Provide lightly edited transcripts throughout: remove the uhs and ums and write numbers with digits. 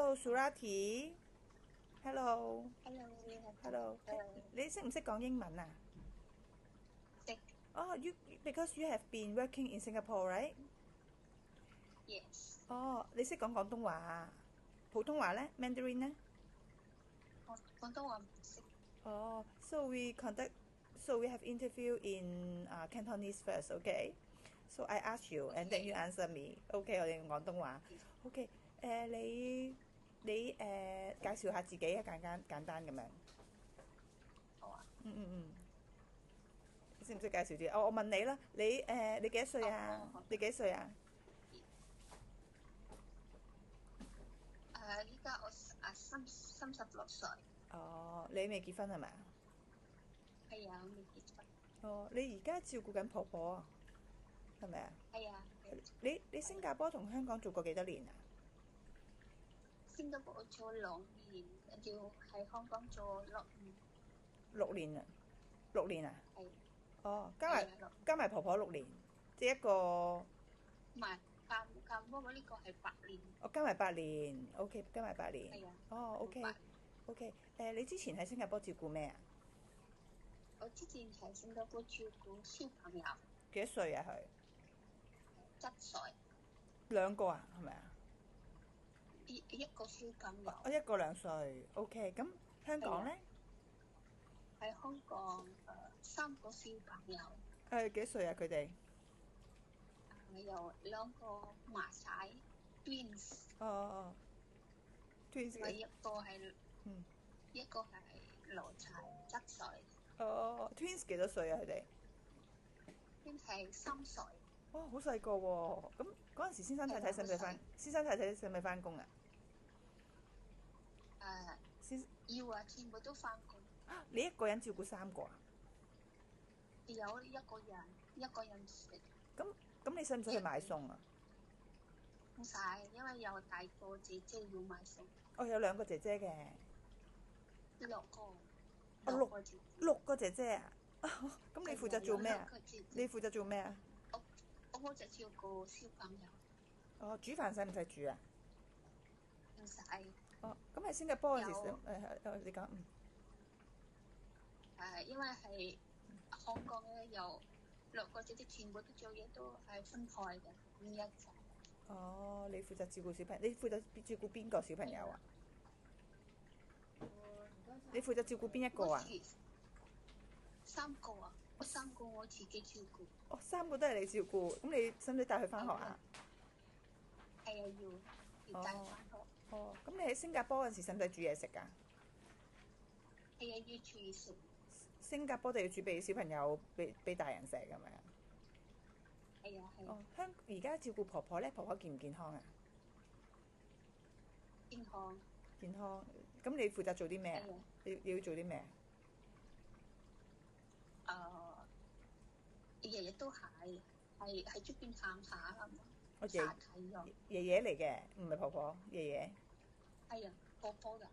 Hello Surati。Hello。Hello，你好。Hello。你識唔識講英文啊？識。哦，you because you have been working in Singapore, right？Yes。哦，你識講廣東話啊？普通話呢 Mandarin 呢？廣東話唔識。哦，so we have interview in Cantonese first, okay? So I ask you and then you OK。answer me. OK，我哋用廣東話。OK，你介紹下自己啊，簡單咁樣。好啊。你識唔識介紹啲？我問你啦，你幾多歲啊？好。你幾歲啊？依家我36歲。哦，你未結婚係咪啊？係啊，我未結婚。哦，你而家照顧緊婆婆啊？係咪啊？係啊。你新加坡同香港做過幾多年啊？新加坡做2年，跟住喺香港做6年。6年啊？6年啊？係。哦，係啊。加埋婆婆6年，即係一個。唔係咁不過呢個係8年。哦，加埋8年，OK，加埋8年。係啊。哦，OK，OK。你之前喺新加坡照顧咩啊？我之前喺新加坡照顧小朋友。幾多歲啊佢7歲。？2個啊，係咪啊？一個小朋友。1個2歲，OK。咁香港呢？喺香港3個小朋友。幾多歲啊佢哋？有2個孖仔 twins。哦，twins。一個係女仔7歲。哦，twins 幾多歲啊佢哋？ twins 係3歲。哇，好細個喎！咁嗰陣時先生太太使唔使翻？先生太太使唔使翻工啊？要啊，全部都翻工。你一個人照顧3個啊？有一個人食。咁你使唔使去買餸啊？唔使，因為有大個姐姐要買餸。哦，有2個姐姐嘅。6個。6個姐姐啊？咁你負責做咩啊？你負責做咩啊？我負責照顧小朋友。哦，煮飯使唔使煮啊？唔使。哦，咁喺新加坡嗰時，你講。因為係香港咧，有6個姐姐全部都做嘢都係分開嘅，唔一齊。哦，你負責照顧小朋友，你負責照顧邊個小朋友啊？你負責照顧邊一個啊？3個啊，我3個我自己照顧。哦，3個都係你照顧，咁你使唔使帶佢翻學啊？係啊，要帶翻學。哦，咁你喺新加坡嗰陣時使唔使煮嘢食㗎？係啊，要煮嘢食。新加坡就要煮俾小朋友，俾大人食係咪啊？係啊。哦，而家照顧婆婆咧，婆婆健唔健康啊？健康。健康。咁你負責做啲咩啊？你要做啲咩啊？日日都喺出邊行下啊嘛。爺爺嚟嘅，唔係婆婆，爺爺。係啊，婆婆㗎。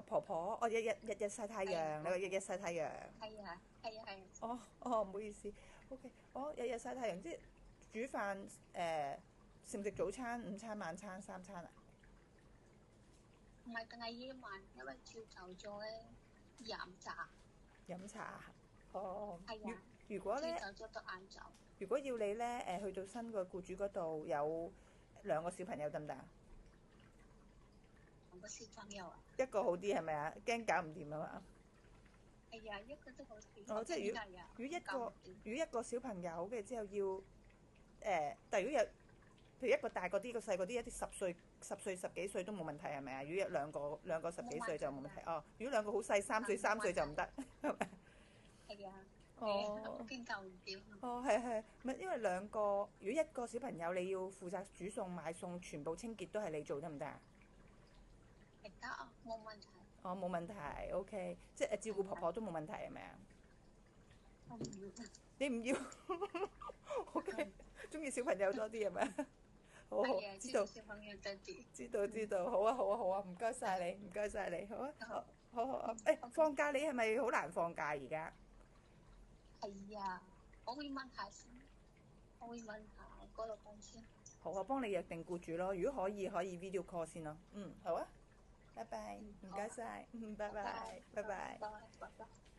婆婆，日日曬太陽，你話日日曬太陽。係啊。唔好意思。OK，日日曬太陽，即係煮飯食唔食早餐、午餐、晚餐、3餐啊？唔係，淨係夜晚，因為朝頭早咧飲茶。飲茶。哦。係啊。如果咧，朝頭早到晏晝。如果要你咧去到新個僱主嗰度有2個小朋友得唔得啊2個小朋友啊？1個好啲係咪啊？驚搞唔掂啊嘛。係啊，1個都好啲。哦，即係如果一個小朋友嘅之後要但係如果有譬如一個大個啲，一個細個啲，一啲10歲10幾歲都冇問題係咪啊？如果有兩個10幾歲就冇問題。哦，如果2個好細3歲3歲就唔得係咪？係啊。哦。驚搞唔掂。哦，係，唔係因為2個，如果1個小朋友你要負責煮餸、買餸、全部清潔都係你做得唔得啊？得啊，冇問題。哦，冇問題 ，OK， 即係照顧婆婆都冇問題係咪啊？我唔要。你唔要？OK， 中意小朋友多啲係咪啊？好，知道。小朋友多啲。知道，好啊，唔該晒你，好啊，好。放假你係咪好難放假而家？係啊，我會問下先，嗰老闆先。好啊，幫你約定僱主咯。如果可以 video call 先咯。好啊。唔該晒，拜拜，拜拜。拜拜。